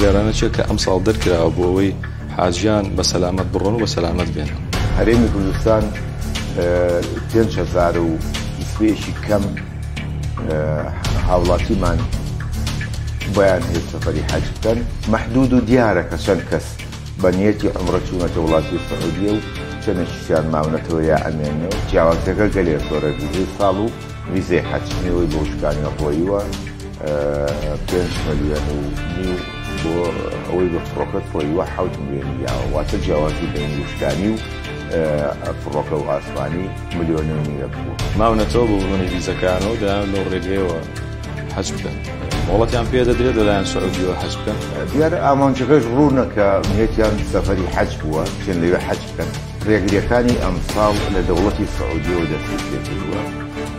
بڕیارانە چیە کە ئەم ساڵ دەرکراوە بۆ ئەوەی حاجیان بە سەلامەت بڕۆن و بە سەلامەت بێنن؟ هەرێمی کوردستان 5,000 و سوێشی کەم هاوڵاتیمان بۆیان هێز سەفەری حەج بکەن. مەحدود و دیارە کە چەند کەس بە نیەتی عومرە چوونەتە وڵاتی سەعودیە و چەندێکیان ماونەتەوە یا ئەمێنەوە. جیاوازەکە گەلێ زۆرە ویزەی ساڵ و ویزەی حەج نێوەی بۆ وشکانی ڕۆییوە 5 ملیۆن و نیو بۆ ئەوەی بە فڕۆکەت ڕۆیوە 7 ملیۆنی یاوە، واتە جیاوازی بین وشکانی و فڕۆکە و ئاسمانی ملیۆن و نیوە بوو. ماونەتەوە بۆ بوونی ویزەکانەوە دەیان لەو ڕێگەیەوە حەج بکەن. مۆڵەتیان پێ دەدرێت لەلایەن سەعودیەوە حەج بکەن؟ دیارە ئامانجەکەش ڕوونە کە نیەتیان سەفەری حەج بووە چێن لەوێ حەج بکەن. ڕێگریەکانی ئەم ساڵ لە دەوڵەتی سەعودیەوە دەستی پێکردووە.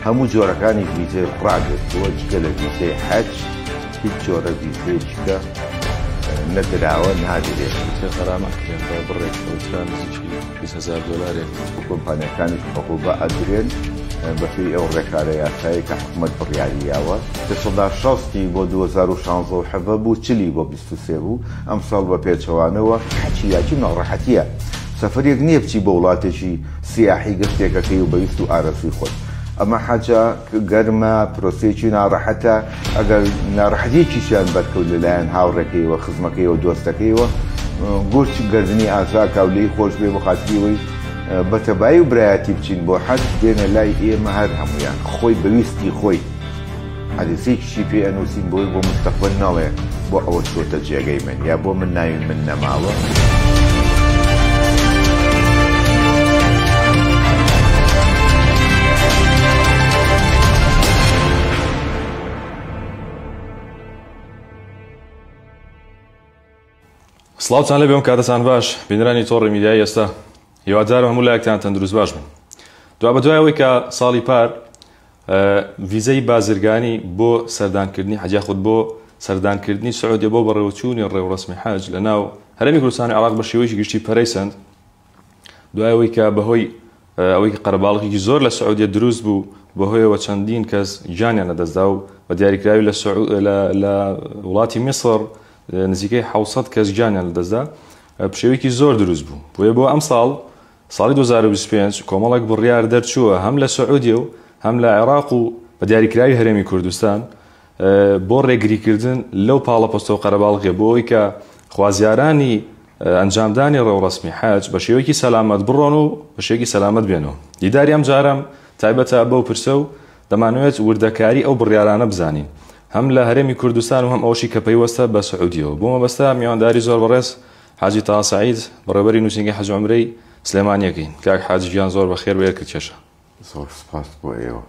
هەموو جۆرەکانی ویزەی ڕاگرتووە جگە لە ویزەی حەج هیچ جۆرە ویزەیەکە نەدراوە نادرێت. خەرامەکرێن بە بڕێک ئەوتران نزیکی 20,000 دۆلارێک. کۆمپانیەکانیش بەقوبە ئەدرێن بەفی ئەو ڕێکارە یاسایی کە حکوومەت بڕیاریاوە. دەسەڵات 60 بۆ 2016 بوو 40 بۆ 23 بوو. ئەم ساڵ بە پێچەوانەوە حەجی یاکی ناڕەحەتیە. سەفەرێک نییە بچی بە وڵاتێکی سیاحی گەشتێکەکەی و بەویست و ئارەزوی خۆت. ئەمە حەجە گەرمە، پرۆسێکی ناڕەحەتە. ئەگەر ناڕەحەتیەکیشیان بەرکەوت لەلایەن هاوڕێکەکەیەوە، خزمەکەیەوە، دۆستەکەیەوە، گۆشت گەردنی ئازا کاولەی خۆش بێ بۆ خاتریەوەی بەتەبایی و برایەتی بچین بۆ حەج دێنە لای ئێمە هەر هەمویان خۆی بەویستی خۆی حەدیسێکیشی پێ ئەنووسین بۆی بۆ مستەقبل ناڵێ بۆ ئەوە چۆتە جێگەی من یا بۆ من ناوی من نەماوە. سڵاوتان لەبێ کاتتان باش بینرانی تۆڕی میدیایی ئێستا. هیوادارم هەموو لایەکتان تەندروست باش بن. دوا بە دوایەوەی کە ساڵی پار ویزەی بازرگانی بۆ سەردانکردنی حەجا خود بۆ سەردانکردنی سەعودیە بۆ بەڕێوەچوونی ڕێوەڕەسمی حەج لە ناو هەرێمی کوردستانی عێراق بە شێوەیەکی گشتی پەرەیسەند. دوایەوەی کە بەهۆی ئەوەی کە قەرەباڵغێکی زۆر لە سەعودیە دروست بوو بەهۆیەوە چەندین کەس گیانیان لەدەستدا و بە دیاریکراوی لە وڵاتی میسر نزیکەی 700 کەس گیانیان لەدەستدا پشێوەیەکی زۆر دروست بوو. بۆیە بۆ ئەم ساڵی 2025 کۆمەڵێک بڕیار دەرچووە هەم لە سەعودیە و هەم لە عێراق و بە دیاریکراوی هەرێمی کوردستان بۆ ڕێگریکردن لەو پاڵەپۆستە و قەرەباڵغێ بۆ ئەوەی کە خوازیارانی ئەنجامدانی ڕێوەڕەسمی حەج بە شێوەیەکی سەلامەت بڕۆن و بە شێوەیەکی سەلامەت بێنەوە. دیداری ئەم جارم تایبەتە بەو پرسە و دەمانوێت وردەکاری ئەو بڕیارانە بزانین هەم لە هەرێمی کوردستان و هەم ئەوشی کە پەیوەستە بە سەعودیەوە. بۆ مەبەستە میوانداری زۆر بەڕێز حاجی تاها سەعید بەڕێوەبەری نووسینگەی حەج و عومرەی سلێمانیەکەین. کاک حاجی گیان زۆر بەخێر وێر کرد کێشە. زۆر سپاس بۆ ئێوە.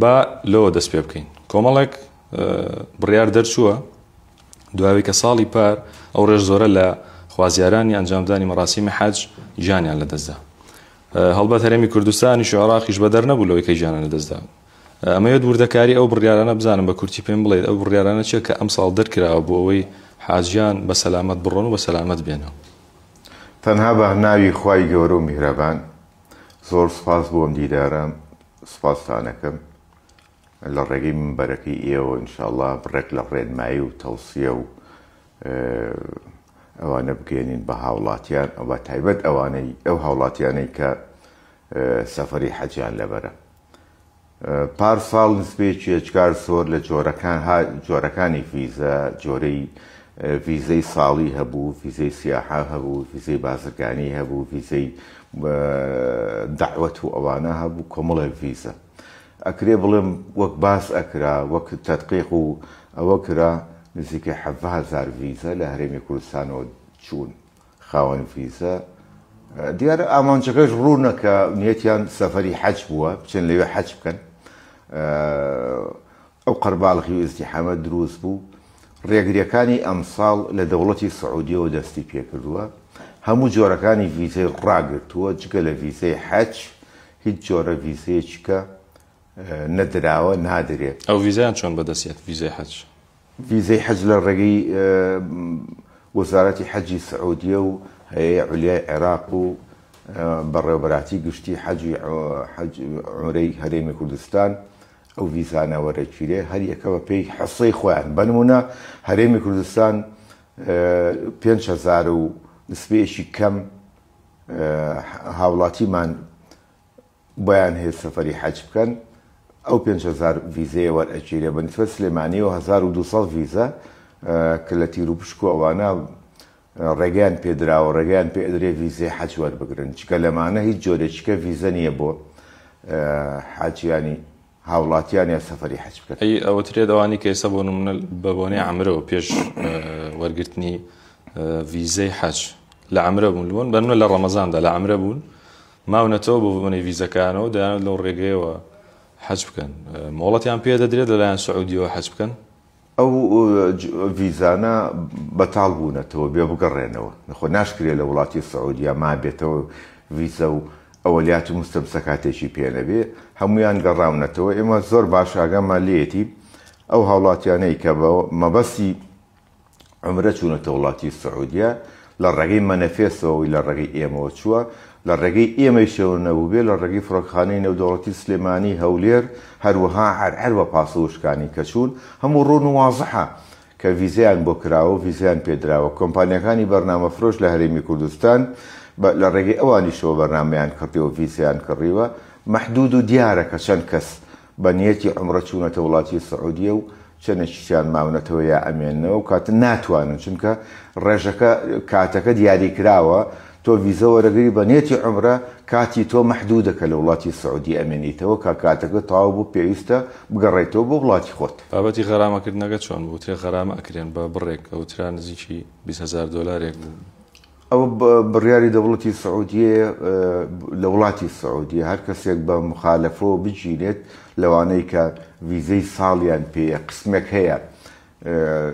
با لەوە دەست پێ بکەین. کۆمەڵێک بڕیار دەرچووە دوایەوەی کە ساڵی پار ئەو ڕێژ زۆرە لە خوازیارانی ئەنجامدانی مەراسیمی حەج گیانیان لەدەستدا. هەڵبەت هەرێمی کوردستانیش و عێراقیش بەدەر نەبوو لەوەی کە گیانیان لەدەستدا. ئەمەوێت وردەکاری ئەو بڕیارانە بزانم بە کورتی پێم بڵێت ئەو بڕیارانە چیە کە ئەم ساڵ دەرکراوە بۆ ئەوەی حاجیان بە سەلامەت بڕۆن و بە سەلامەت بێنەوە. تەنها بە ناوی خوای گەورە و میهرەبان زۆر سپاس بۆم دیدارم، سپاستانەکەم لە ڕێگەی منبەرەکەی ئێوە ئینشاءڵڵا بڕێک لە ڕێنمایی و تەوسیە و ئەوانە بگەێنین بە هاوڵاتیان بە تایبەت ئەو هاوڵاتیانەی کە سەفەری حەجیان لەبەرە. پارساڵ نسبەیەکی ئەجگار زۆر لە جۆرەکانی ڤیزە، جۆرەی ڤیزەی ساڵی هەبوو، ڤیزەی سیاحە هەبوو، ڤیزەی بازرگانی هەبوو، ڤیزەی دەعوەت و ئەوانە هەبوو، کۆمەڵێک ڤیزە. ئەکرێ بڵێم وەک باس ئەکرا وەک تەدقیق و ئەوە کرا نزیکەی 7,000 ڤیزە لە هەرێمی کوردستانەوە چوون خاوەن ڤیزە. دیارە ئامانجەکەش ڕوونە کە نیەتیان سەفەری حەج بووە بچێن لەوێ حەج بکەن. ئەو قەرەباڵغی و ئیزدیحامە دروست بوو. ڕێگریەکانی ئەمساڵ لە دەوڵەتی سەعودیەوە دەستی پێکردووە. هەموو جۆرەکانی ڤیزەی ڕاگرتووە جگە لە ڤیزەی حەج هیچ جۆرە ڤیزەیەکە نەدراوە نادرێت. ئەو ڤیزەیان چۆن بەدەستێت ڤیزەی حەج؟ ڤیزەی حەج لە ڕێگەی وەزارەتی حەجی سەعودیە و هەیە عولیای عێراق و بەڕێوەبەراتی گشتی حەجی عومرەی هەرێمی کوردستان ئەو ڤیزانە وەرەگیرێ هەر یەکەوە پێی حەسەی خۆیان بنمونە هەرێمی کوردستان 5,000 و نسبەیەکی کەم هاوڵاتیمان بۆیان هەیە سەفەری حەج بکەن ئەو 5,000 ڤیزەیە وەرئەگیرێ بە نسبەت سلێمانیەوە 1,200 ڤیزە کە لە تیر و پشک و ئەوانە ڕێگەیان پێدراوە ڕێگەیان پێدرێ ڤیزەی حەج وەربگرن چکە لەمانە هیچ جۆرێکیکە ڤیزە نییە بۆ حاجیانی هاوڵاتیان یا سەفەری حەج بکەن. ئەوە ترێت ئەوانی کە ئێستا بۆ نمونە بە بۆنەی عەمرەوە پێش وەرگرتنی ڤیزەی حەج لە عەمرە بوون لەبوون بەنمونە لە ڕەمەزاندا لە عەمرە بوون ماونەتەوە بۆ بۆنەی ڤیزەکانەوە دەیانێت لەو ڕێگەیەوە حەج بکەن مۆڵەتیان پێ دەدرێت لەلایەن سعودیەوە حەج بکەن ئەو ڤیزانە بەتاڵ بوونەتەوە بێ بگەڕێنەوە نەخۆ ناشکرێت لە وڵاتی سعودیا ما بێتەوە ڤیزە و ئەوەلیات و مستەمسە کاتێکی پێنەبێ هەمویان گەڕاونەتەوە ئێمە زۆر باش ئاگامان لێتی ئەو هاوڵاتیانەی کە مەبەستی عمرە چوونەتە وڵاتی سعودیا لە ڕێگەی مەنەفێسەوەی لە ڕێگەی ئێمەوە چووە لە ڕێگەی ئێمەی شەوە نەبوو بێ لە ڕێگەی فڕۆکخانەی نێودەوڵەتی سلێمانی هەولێر هەروەها هەر بە پاسەوشکانی کە چوون هەموو ڕۆن و وازەحە کە ڤیزەیان بۆ کراوە ڤیزیان پێدراوە کۆمپانیەکانی بەرنامەفرۆش لە هەرێمی کوردستان لە ڕێگەی ئەوانیشەوە بەرنامەیان کڕیەوە ڤیزیان کڕیوە مەحدود و دیارە کە چەند کەس بە نیەتی عومرە چوونەتە وڵاتی سعودیە و چەندێکیان ماونەتەوە یا ئەمێننەوە و کاتە ناتوانن چونکە ڕێژەکە کاتەکە دیاری کراوە تۆ ڤیزە وەرەگری بە نێتی عومرە کاتی تۆ مەحدودەکە لە وڵاتی سعودی ئەمێنیتەوە کە کاتەکە تەواو بوو پێویستە بگەڕێیتەوە بۆ وڵاتی خۆت. بابەتی غەرامەکردنەکە چۆن بوو ترێ غەرامە ئەکرێن بە بڕێک ئەو ترا نزیکی 20,000 دۆلارێک بوو. ئەو بڕیاری دەوڵەتی سعودیە لە وڵاتی سعودیە هەر کەسێک بە مخالەفەوە بگیرێت لەوانەی کە ڤیزەی ساڵیان پێیە قسمێک هەیە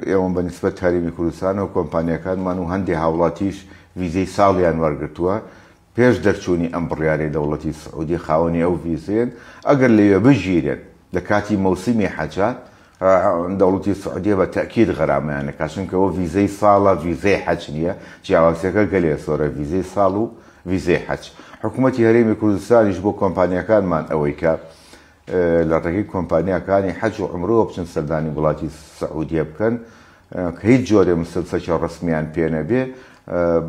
ئێوە بە نسبەت هەرێمی کوردستان و کۆمپانیەکانمان و هەندێک هاوڵاتیش ڤیزەی ساڵیان وەرگرتووە پێش دەرچوونی ئەم بڕیاری دەوڵەتی سعودی خاوەنی ئەو ڤیزەیەن ئەگەر لەوێ بژیرێن لە کاتی مەوسیمی حەجات دەوڵەتی سعودیە بە تەکید غەرامەیانەکە چونکەەوە ڤیزەی ساڵە ڤیزەی حەج نییە جیاوازیەکە گەلێ سۆرە ڤیزەی ساڵ و ڤیزەی حەج حکوومەتی هەرێمی کوردستانیش بۆ کۆمپانیەکانمان ئەوەی کە لە ڕێگەی کۆمپانیەکانی حەج و عومرەوە بچن سەردانی وڵاتی سعودیە بکەن کە هیچ جۆرێ مستەمسەکی ڕسمیان پێ نەبێ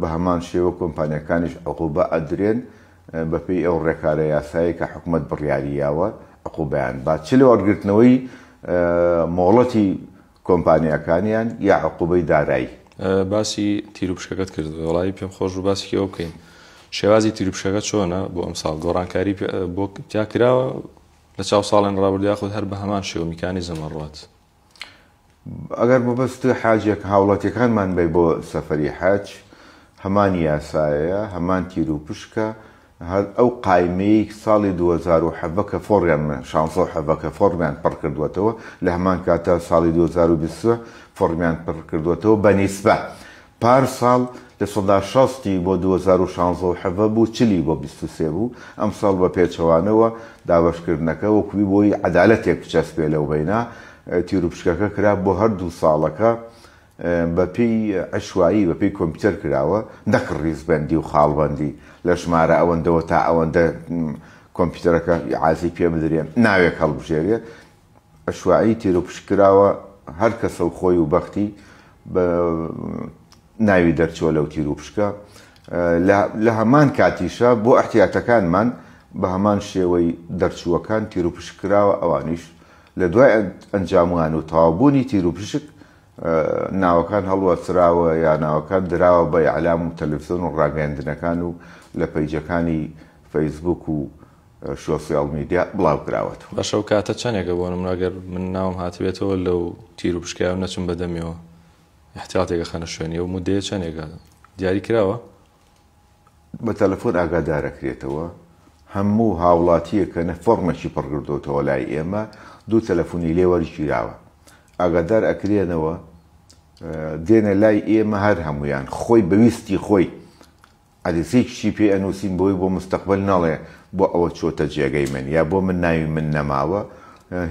بە هەمان شێوە کۆمپانیەکانیش عقوبە ئەدرێن بەپێی ئەو ڕێکارە یاسایی کە حکوومەت بڕیاریاوە عقوبەیان با چ لە وەرگرتنەوەی مۆڵەتی کۆمپانیەکانیان یا عقوبەی دارایی. باسی تیرروپشکەکەت کرد وڵی پێم خۆش و باسی ئەو بکەین شێوازی تیرروپشەکە چۆنە بۆ ئەم ساڵ گۆڕانکاری بۆ تا کراوە لە چاو ساڵێن ڕابردویا خۆت هەر بە هەمان شێوە میکانیزم ڕات. ئەگەر مەبەست حاجێک هاوڵاتیەکانمان بێ بۆ سەفەری حەج هەمان یاسایە هەمان تیرروپشکە ئەو قایمەی ساڵی 2007 کە فۆڕیان 16 کە فۆرمیان پڕ کردوێتەوە لە هەمان کاتە ساڵی 2020 فۆرمیان پڕ کردوێتەوە بە نیسبە پار ساڵ لە 60 بۆ 2016 بوو 40 بۆ 23 بوو ئەم ساڵ بە پێچەوانەوە دابەشکردنەکە وەکوی بۆی عەدالەتێک بچەسپێ لەو بەینا تیرروپشکەکە کرا بۆ هەردوو ساڵەکە بەپێی عشوایی بەپێی کۆمپیوتەر کراوە نەک ڕیزبەندی و خاڵبەندی لە ژمارە ئەوەندەوە تا ئەوەندە کۆمپیوتەرەکە عازی پێ بدرێن ناوێک هەڵبژێریە عشوایی تیرروپشک کراوە هەر کەسە و خۆی و بەختی ناوی دەرچۆ لەو تیرروپشکە لە هەمان کاتیشە بۆ ئەحتیاتەکانمان بە هەمان شێوەی دەرچووەکان تیرروپشک کراوە ئەوانیش لە دوای ئەنجاموان و تەواوبوونی تیرروپشک ناوەکان هەڵوەسراوە یا ناوەکان دراوە بە ئیعلام و تەلەڤیزیۆن و ڕاگەیاندنەکان و لە پەیجەکانی فەیسبوک و سۆسیال میدیا بڵاو کراوەتەوە. بەشە و کاتە چەندێکە بۆ نمونە ئەگەر من ناوم هاتبێتەوە لەو تیرروپشکایە و نەچم بەدەمیەوە احتیاطێکە خەنە شوێنی و مودەیە چەندێکە دیاری کراوە بە تەلەفۆن ئاگادارەکرێتەوە هەموو هاوڵاتیەکە نە فۆرمێکی پڕکردوتەوە لای ئێمە دوو تەلەفۆنی لێ وەرگیراوە ئاگادار ئەکرێنەوە دێنە لای ئێمە هەر هەمویان خۆی بەویستی خۆی ئەدرسێکیشی پێ ئەنووسین بۆی بۆ مستەقبل نەڵێ بۆ ئەوە چۆتە جێگەی من یا بۆ من ناوی من نەماوە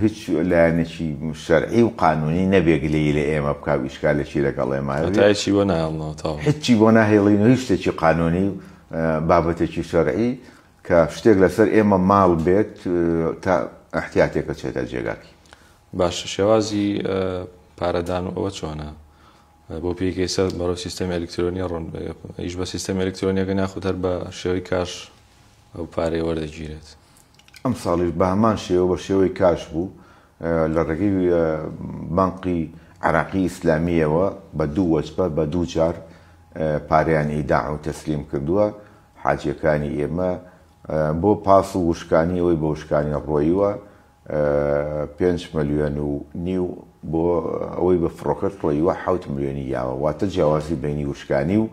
هیچ لایەنێکی شەرعی و قانونی نەبێگلەی لە ئێمە بکاو ئیشکالێکی لەگەڵ ئێمە هەتایەکی بۆ ناهێڵنەوە هیچی بۆ ناهێڵین و هیچ شتێکی قانونی بابەتێکی شەرعی کە شتێک لەسەر ئێمە ماڵ بێت تا احتیاتێکە چێتە جێگاکی. باش شێوازی پارەدان و ئەوە چۆنە بۆ پێکەیسە بەڕۆ سیستەمی ئەلکترۆنی ڕۆن ئیش بە سیستەمی ئەلکترۆنیەکە ناخوت هەر بە شێوەی کاش ئەو پارەی وەردەگیرێت. ئەم ساڵیش بە هەمان شێوە بە شێوەی کاش بوو لە ڕێگەی بانقی عراقی ئیسلامیەوە بە دوو وەجبە بە دوو جار پارەیان ئیداع و تەسلیم کردووە حاجیەکانی ئێمە بۆ پاس و وشکانی ئەوەی بە وشکانی ڕۆیوە 5 ملیۆن و نیو بۆ ئەوەی بە فڕۆکەت ڕۆیوە 7 ملیۆنی یاوە واتە جیاوازی بینی وشکانی و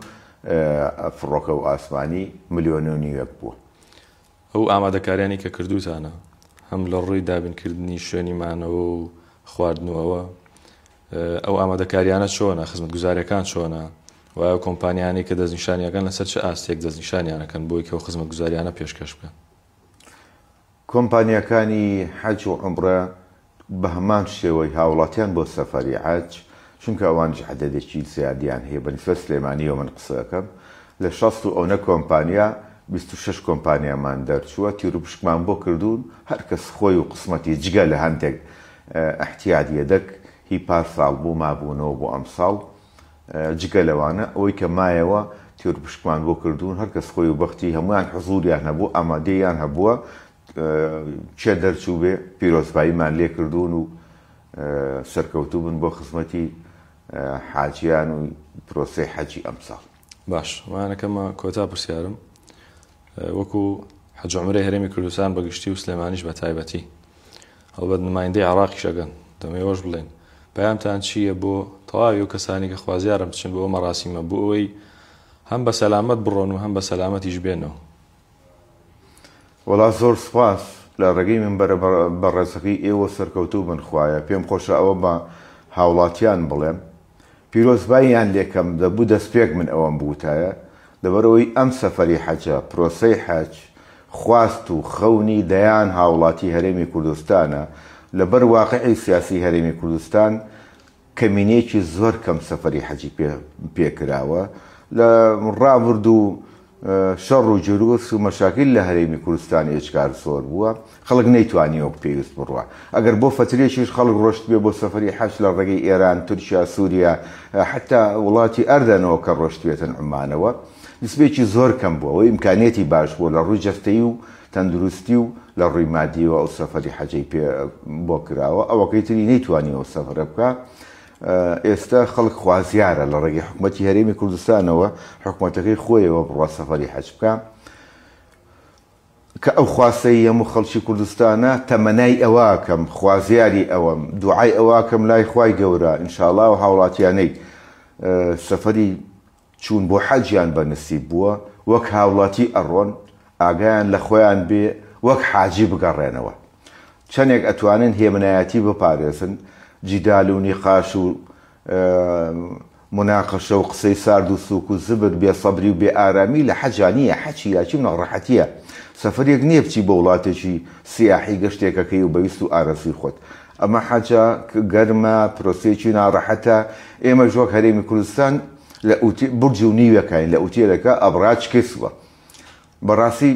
فڕۆکە و ئاسمانی ملیۆن و نیوەک بووە. ئەو ئامادەکاریانی کە کردوتانە هەم لە ڕووی دابینکردنی شوێنیمانەوە و خواردنەوە ئەو ئامادەکاریانە چۆنە خزمەتگوزاریەکان چۆنە و کۆمپانیانی کە دەستنیشانیەکان لەسەر چه ئاستێک دەستنیشانیانەکەن بۆی کە خزمەتگوزاریانە پێشکەش بکەن. کۆمپانیەکانی حەج و عومرە بە هەمان شێوەی هاوڵاتیان بۆ سەفەری حەج چونکە ئەوانش عەدەدێکی زیادیان هەیە بەنسبەت سلێمانیەوە من قسە دەکەم لە 60 و ئەو کۆمپانیا 26 کۆمپانیامان دەرچووە تیر و پشکمان بۆ کردوون هەر کەس خۆی و قسمەتی جگە لە هەندێک احتیاجیە دەک هی پارساڵ بوو مابوونەوە بۆ ئەم ساڵ جگە لەوانە ئەوەی کە مایەوە تیر و پشکمان بۆ کردوون هەر کەس خۆی و بەختی هەمویان حزوریان هەبوو ئامادەیان هەبووە چێ دەرچوو بێ پیرۆزباییمان لێ کردوون و سەرکەوتوو بن بۆ خزمەتی حاجیان و پرۆسەی حەجی ئەم ساڵ. باش وانەکەمە کۆتا پرسیارم وەکو حەج و عومرەی هەرێمی کوردستان بەگشتی و سلێمانیش بە تایبەتی هەڵبەت نمایندەی عێراقیشەکەن دەمەوەش بڵێن پەیامتان چییە بۆ تەواوی و کەسانی کە خوازیارم بچن بۆ ئەو مەراسیمە بۆ ئەوەی هەم بە سەلامەت بڕۆن و هەم بە سەلامەتیش بێنەوە؟ وەڵا زۆر سوپاس لە ڕێگەی من بەڕێزەکەی ئێوە سەرکەوتوو بن خوایە پێم خۆشە ئەوە بە هاوڵاتیان بڵێم پیرۆزباییان لێکەم دەبوو دەستپێک من ئەوەم بوتایە لەبەرەوەی ئەم سەفەری حەجە پرۆسەی حەج خواست و خەونی دەیان هاوڵاتی هەرێمی کوردستانە لەبەر واقعی سیاسی هەرێمی کوردستان کەمینێکی زۆر کەم سەفەری حەجی پێکراوە لە ڕابرد و شەڕ و جروس و مەشاکل لە هەرێمی کوردستان ئێجکار زۆر بووە خەڵک نەیتوانیەوە پێویست بڕوە ئەگەر بۆ فترێکیش خەڵک ڕۆشت بێ بۆ سەفەری حەج لە ڕێگەی ئێران تورکیا سووریا حتا وڵاتی ئەردەنەوە کە ڕۆشت بێتن عمانەوە نسبێکی زۆر کەم بووە و ئیمکانێتی باش بوو لە ڕووی جەستەیی و تەندروستی و لە ڕووی مادیەوە ئەو سەفەری حەجەی بۆ کراوە ئەوەکەی تری نەیتوانیەوە سەفرە بکە. ئێستا خەڵک خوازیارە لە ڕێگەی حکوومەتی هەرێمی کوردستانەوە حکوومەتەکەی خۆیەوە بڕوا سەفەری حەج بکە کە ئەو خواستەی هەموو خەڵکی کوردستانە تەمەنای ئەواکەم خوازیاری ئەوەم دوعای ئەواکەم لای خوای گەورە ئینشاڵڵا و هاوڵاتیانەی سەفەری چوون بۆ حەجیان بەنسیب بووە وەک هاوڵاتی ئەڕۆن ئاگایان لە خۆیان بێ وەک حاجی بگەڕێنەوە چەندێک ئەتوانن هێمنایەتی بپارێزن جیدال و نیقاش و مناقەشە و قسەی سارد و سووک و زبر بێ سەبری و بێ ئارامی لە حەجانیە حەجی یاچی ناڕەحەتیە سەفەرێک نییە بچی بە وڵاتێکی سیاحی گەشتێکەکەی و بەویست و ئارەزی خۆت ئەمە حەجە گەرمە پرۆسێکی ناڕەحەتە ئێمە ژۆک هەرێمی کوردستان لە برج و نیوەکەین لە ئوتێلەکە ئەبراج کەسوە بەڕاستی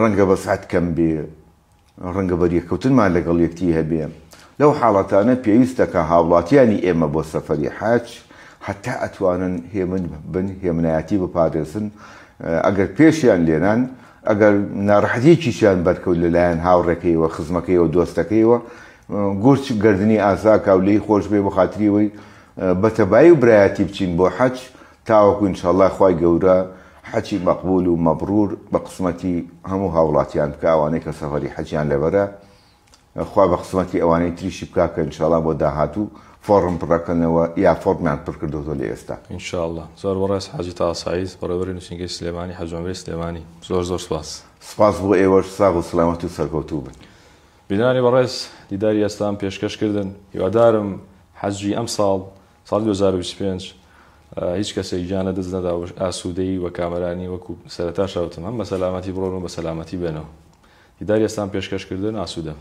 ڕەنگە بە سعات کەم بێ ڕەنگە بەریەکەوتنمان لەگەڵ یەکتی هەبێ لەو حاڵەتانە پێویستە کە هاوڵاتیانی ئێمە بۆ سەفەری حەج حتا ئەتوانن هێمن بن هێمنایەتی بپارێزن ئەگەر پێشیان لێنان ئەگەر ناڕەحەتیەکیشیان بەرکەوت لەلایەن هاوڕێکەکەیەوە خزمەکەیەوە دۆستەکەیەوە گورچ گردنی ئازاکە و لێی خۆش بێ بە خاتریەوەی بەتەبایی و برایەتی بچین بۆ حەج تاوەکو ئینشاڵڵا خوای گەورە حەجی مەقبول و مەبرور بە قسمەتی هەموو هاوڵاتیان بکە ئەوانەی کە سەفەری حەجیان لەبەرە خوا بە قسمەتی ئەوانەی تریشی بکە کە ئینشاڵڵا بۆ داهاتوو فۆڕم پڕەکەنەوە یا فۆرمیان پڕ کردوتۆ لە ئێستا ئینشاءڵڵا زۆر بەڕێز حاجی تاساییز بەڕێوەبەری نووسینگەی سلێمانی حەج و عومرەی سلێمانی زۆر زۆر سپاس بۆ ئێوەش ساغ و سلامەت و سەرکەوتوو بن. بینانی بەڕێز دیداری ئێستان پێشکەشکردن هیوادارم حەجی ئەم ساڵ ساڵی 2025 هیچ کەسێک گیانە دەست نەدا ئاسوودەی وە کامەرانی وەکو سەرەتا شەوتم هەم بە سەلامەتی بڕۆن و بە سەلامەتی بێنەوە دیداری ئێستان پێشکەشکردن ئاسوودە.